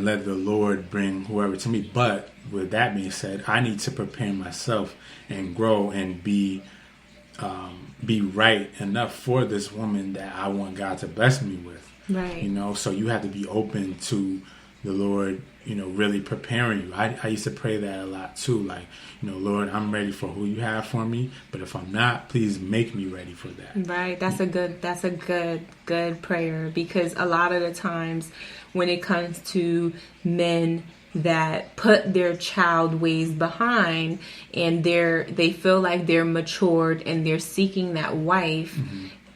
and let the Lord bring whoever to me. But with that being said, I need to prepare myself and grow and be right enough for this woman that I want God to bless me with. Right. You know, so you have to be open to the Lord, you know, really preparing you. I used to pray that a lot too. Like, you know, Lord, I'm ready for who you have for me. But if I'm not, please make me ready for that. Right. That's a good prayer, because a lot of the times when it comes to men that put their child ways behind and they feel like they're matured and they're seeking that wife,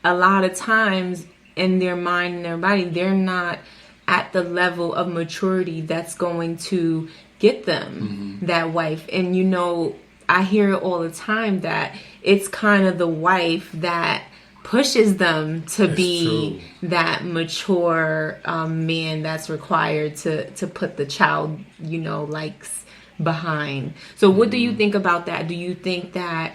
a lot of times in their mind and their body, they're not at the level of maturity that's going to get them that wife. And, you know, I hear it all the time that it's kind of the wife that pushes them to be that mature man that's required to put the child, you know, likes behind. So what do you think about that? Do you think that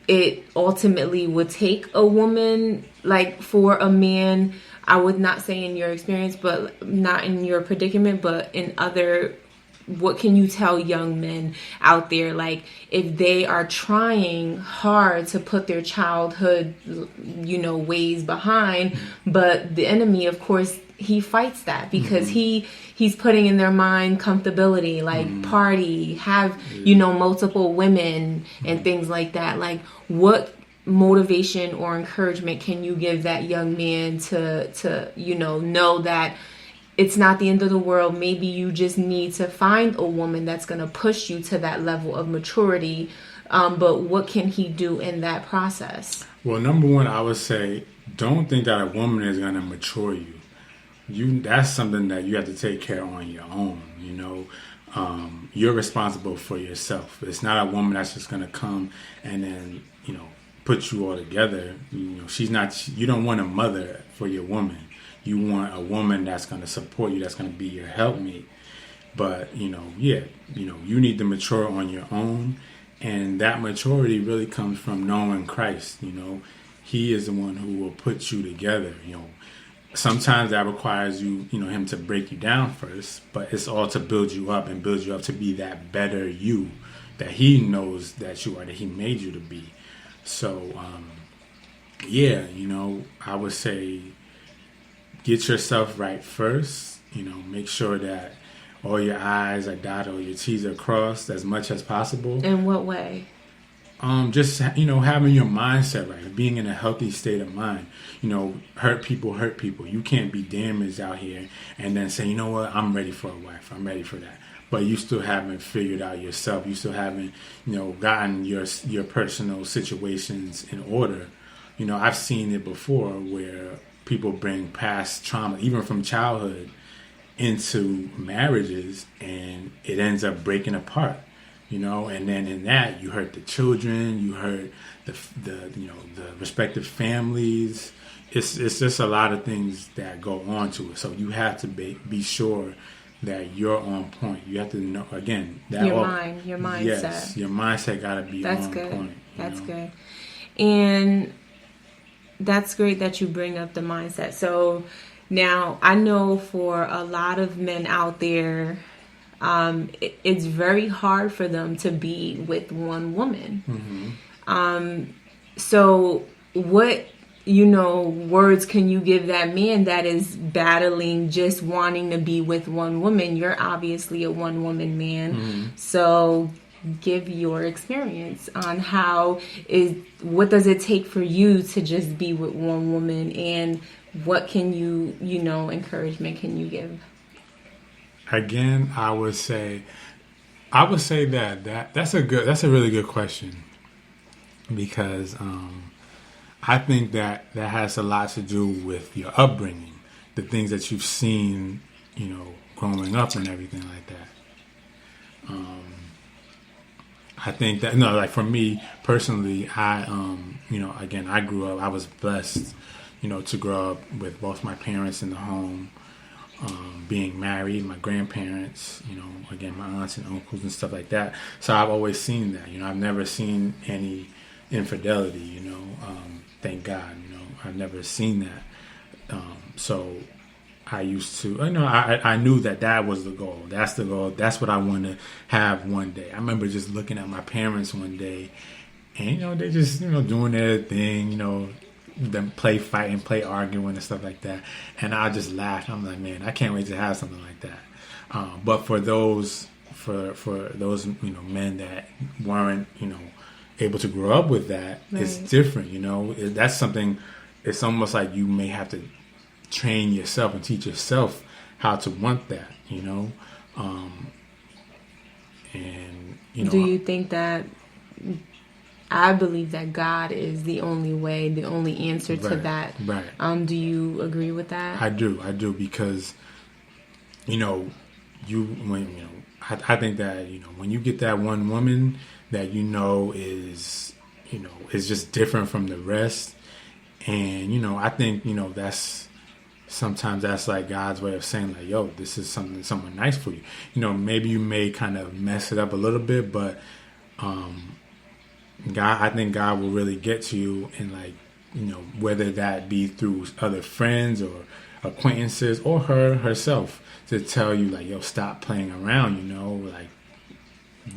it ultimately would take a woman, like for a man, I would not say in your experience, but not in your predicament, but in other, what can you tell young men out there, like if they are trying hard to put their childhood, you know, ways behind, but the enemy, of course, he fights that because he's putting in their mind comfortability, like party, have, you know, multiple women and things like that. Like, what motivation or encouragement can you give that young man to you know that it's not the end of the world? Maybe you just need to find a woman that's going to push you to that level of maturity. But what can he do in that process? Well, number one, I would say, don't think that a woman is going to mature you. That's something that you have to take care of on your own, you know. You're responsible for yourself. It's not a woman that's just going to come and then, you know, put you all together. You know, you don't want a mother for your woman. You want a woman that's going to support you, that's going to be your helpmate. But, you know, you need to mature on your own. And that maturity really comes from knowing Christ. You know, he is the one who will put you together. You know, sometimes that requires him to break you down first, but it's all to build you up and build you up to be that better you that he knows that you are, that he made you to be. So, I would say get yourself right first. You know, make sure that all your I's are dotted, all your T's are crossed as much as possible. In what way? Just, having your mindset right, being in a healthy state of mind. You know, hurt people. You can't be damaged out here and then say, you know what, I'm ready for a wife. I'm ready for that. But you still haven't figured out yourself. You still haven't, gotten your personal situations in order. You know, I've seen it before where people bring past trauma, even from childhood, into marriages, and it ends up breaking apart. And then in that you hurt the children, you hurt the respective families. It's just a lot of things that go on to it. So you have to be sure that you're on point. You have to know, again, that your mindset. Yes, your mindset got to be on point. That's good. And that's great that you bring up the mindset. So now I know for a lot of men out there, it's very hard for them to be with one woman. Mm-hmm. So what, words can you give that man that is battling just wanting to be with one woman? You're obviously a one woman man. Mm-hmm. So give your experience on what does it take for you to just be with one woman, and what can you, encouragement can you give? Again, I would say that's a really good question, because I think that has a lot to do with your upbringing, the things that you've seen, growing up and everything like that. I think that, like for me personally, I grew up, I was blessed, to grow up with both my parents in the home, being married, my grandparents, again, my aunts and uncles and stuff like that. So I've always seen that, I've never seen any infidelity, thank God, I've never seen that. So I used to, I knew that was the goal. That's the goal. That's what I want to have one day. I remember just looking at my parents one day, and they just doing their thing, them play fighting, play arguing and stuff like that. And I just laughed. I'm like, man, I can't wait to have something like that. But for those men that weren't able to grow up with that, right. It's different. That's something. It's almost like you may have to train yourself and teach yourself how to want that. Do you think that? I believe that God is the only way, the only answer to that. Right. Do you agree with that? I do because, I think that, when you get that one woman that is just different from the rest. And, I think, sometimes that's like God's way of saying like, yo, this is someone nice for you. Maybe you may kind of mess it up a little bit, but, I think God will really get to you, and whether that be through other friends or acquaintances or herself, to tell you like, yo, stop playing around,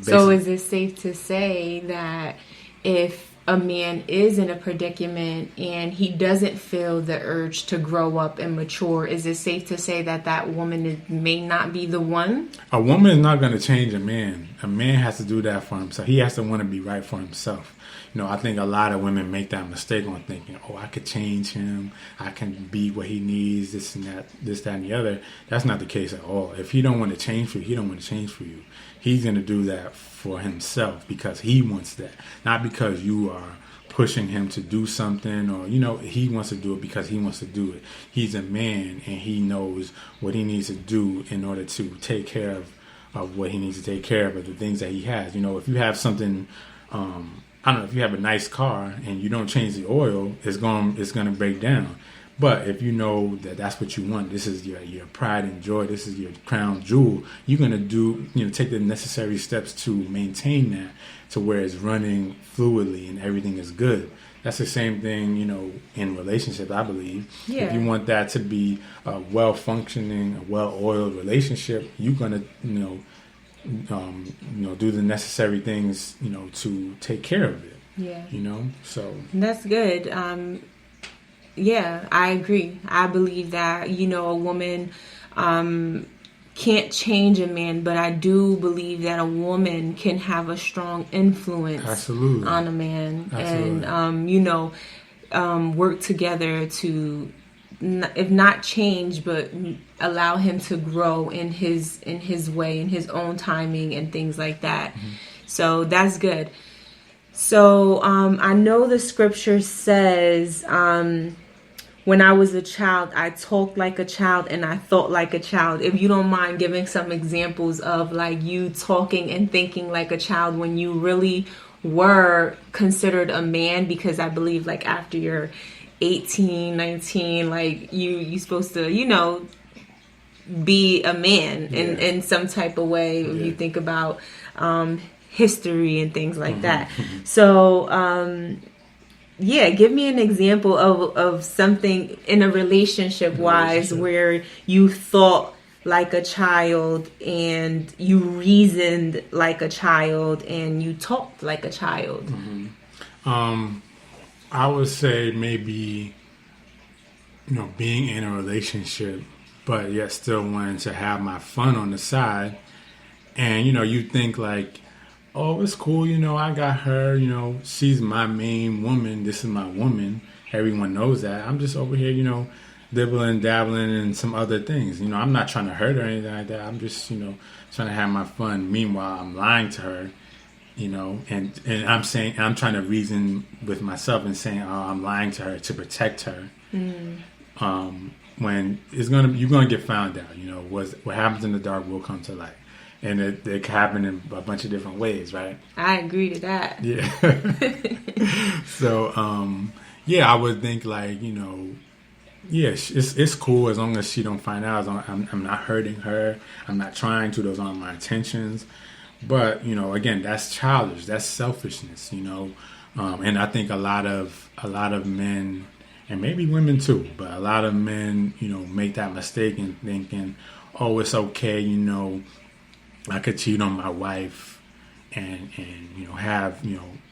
So is it safe to say that if a man is in a predicament and he doesn't feel the urge to grow up and mature, is it safe to say that woman may not be the one? A woman is not going to change a man. A man has to do that for himself. He has to want to be right for himself. I think a lot of women make that mistake on thinking, oh, I could change him. I can be what he needs, this and that, and the other. That's not the case at all. If he don't want to change for you, he don't want to change for you. He's going to do that for himself because he wants that, not because you are pushing him to do something, or he wants to do it because he wants to do it. He's a man and he knows what he needs to do in order to take care of what he needs to take care of the things that he has. If you have something, I don't know, if you have a nice car and you don't change the oil, it's going to break down. But if you know that that's what you want, this is your pride and joy, this is your crown jewel, you're going to take the necessary steps to maintain that to where it's running fluidly and everything is good. That's the same thing, in relationships, I believe. Yeah. If you want that to be a well-functioning, a well-oiled relationship, you're going to, do the necessary things, to take care of it. Yeah. So. That's good. Yeah, I agree. I believe that, a woman can't change a man, but I do believe that a woman can have a strong influence Absolutely. On a man. Absolutely. And, work together to, if not change, but allow him to grow in his way, in his own timing and things like that. Mm-hmm. So that's good. So I know the scripture says, when I was a child, I talked like a child and I thought like a child. If you don't mind giving some examples of like you talking and thinking like a child when you really were considered a man, because I believe like after you're 18, 19, like you're supposed to, be a man in some type of way. If you think about history and things like that. So, give me an example of something in a relationship wise where you thought like a child and you reasoned like a child and you talked like a child. Mm-hmm. I would say maybe, being in a relationship, but yet still wanting to have my fun on the side. And, you think like, oh, it's cool, I got her, she's my main woman, this is my woman, everyone knows that. I'm just over here, dabbling in some other things. I'm not trying to hurt her or anything like that. I'm just, trying to have my fun. Meanwhile, I'm lying to her, and I'm saying, I'm trying to reason with myself and saying, oh, I'm lying to her to protect her. When you're gonna get found out, what happens in the dark will come to light. And it can happen in a bunch of different ways, right? I agree to that. Yeah. So, I would think like, it's cool as long as she don't find out. I'm not hurting her. I'm not trying to. Those aren't my intentions. But, again, that's childish. That's selfishness, And I think a lot of men and maybe women too, but a lot of men, make that mistake in thinking, oh, it's okay, I could cheat on my wife and have,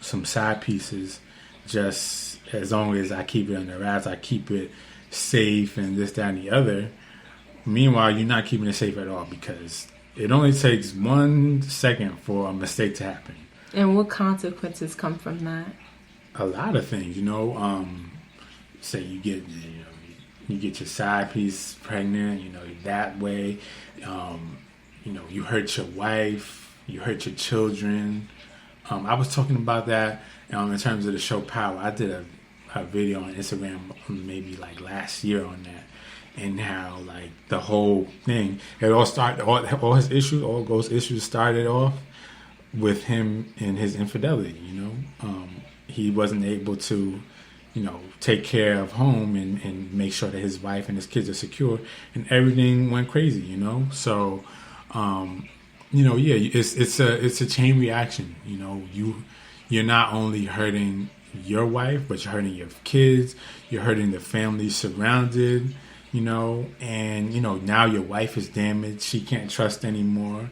some side pieces just as long as I keep it under wraps, I keep it safe and this, that, and the other. Meanwhile, you're not keeping it safe at all because it only takes 1 second for a mistake to happen. And what consequences come from that? A lot of things, say you get your side piece pregnant, that way, you hurt your wife, you hurt your children. I was talking about that in terms of the show Power. I did a video on Instagram maybe like last year on that, and how like the whole thing, it all started, all his issues, all those issues started off with him and his infidelity. He wasn't able to take care of home and make sure that his wife and his kids are secure, and everything went crazy, So, it's a chain reaction. You're not only hurting your wife, but you're hurting your kids. You're hurting the family surrounded, and now your wife is damaged. She can't trust anymore.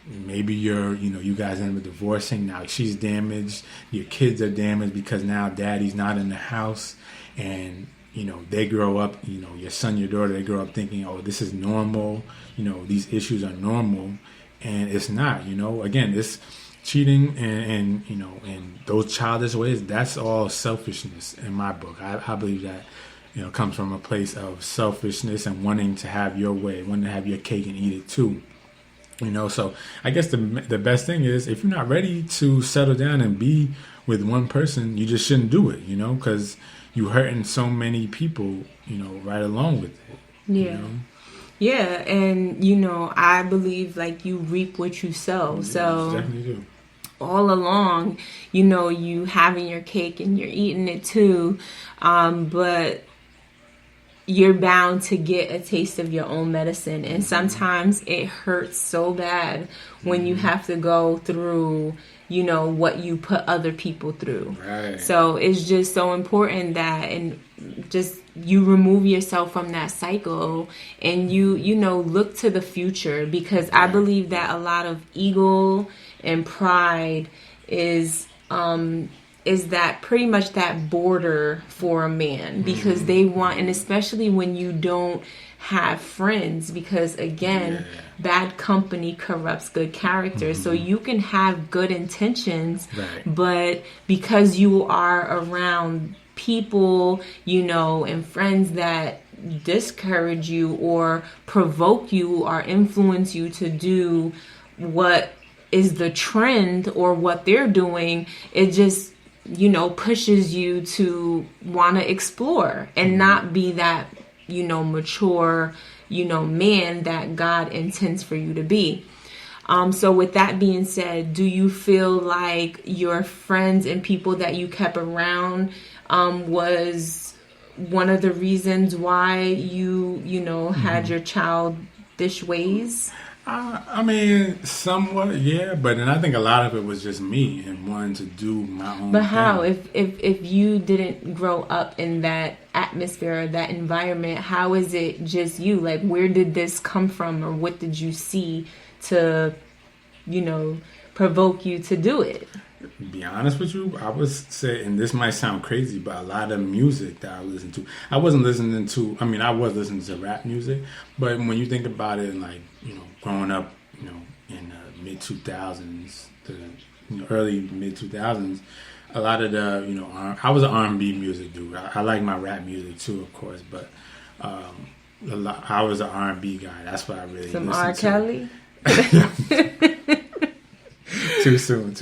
Maybe you guys end up divorcing. Now she's damaged. Your kids are damaged because now daddy's not in the house. And, they grow up, your son, your daughter, they grow up thinking, oh, this is normal. These issues are normal. And it's not, again, this cheating and those childish ways, that's all selfishness in my book. I believe that, comes from a place of selfishness and wanting to have your way, wanting to have your cake and eat it too. So I guess the best thing is if you're not ready to settle down and be with one person, you just shouldn't do it, because you're hurting so many people, right along with it. Yeah. Yeah. And, I believe like you reap what you sow. So you definitely do. All along, you having your cake and you're eating it too. But you're bound to get a taste of your own medicine. And sometimes it hurts so bad when you have to go through, what you put other people through. Right. So it's just so important that, and just you remove yourself from that cycle and you look to the future, because I believe that a lot of ego and pride is that pretty much that border for a man, because they want, and especially when you don't have friends, because again, bad company corrupts good character. So you can have good intentions, but because you are around people, and friends that discourage you or provoke you or influence you to do what is the trend or what they're doing, it just pushes you to want to explore and not be that, mature, man that God intends for you to be. So with that being said, do you feel like your friends and people that you kept around was one of the reasons why you had your childish ways? I mean, somewhat, yeah, but then I think a lot of it was just me and wanting to do my own thing. But how? If you didn't grow up in that atmosphere or that environment, how is it just you? Like, where did this come from, or what did you see to, provoke you to do it? To be honest with you, I would say, and this might sound crazy, but a lot of music that I listened to, I was listening to rap music, but when you think about it, like, growing up, in the mid 2000s, the early mid 2000s, a lot of the, I was an R&B music dude. I like my rap music too, of course, but I was an R&B guy. That's what I really Some listened R. to. Kelly? Too soon.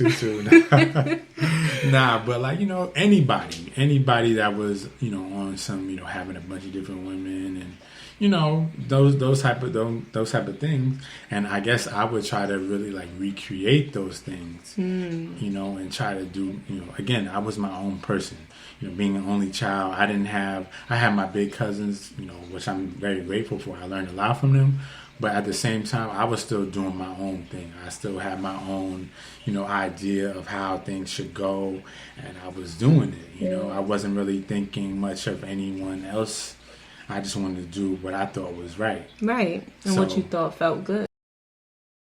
Nah, but like, anybody that was, on some, having a bunch of different women and, those type of things. And I guess I would try to really like recreate those things, and try to do, again, I was my own person, being an only child. I had my big cousins, which I'm very grateful for. I learned a lot from them. But at the same time, I was still doing my own thing. I still had my own, idea of how things should go, and I was doing it. I wasn't really thinking much of anyone else. I just wanted to do what I thought was right. Right. And what you thought felt good.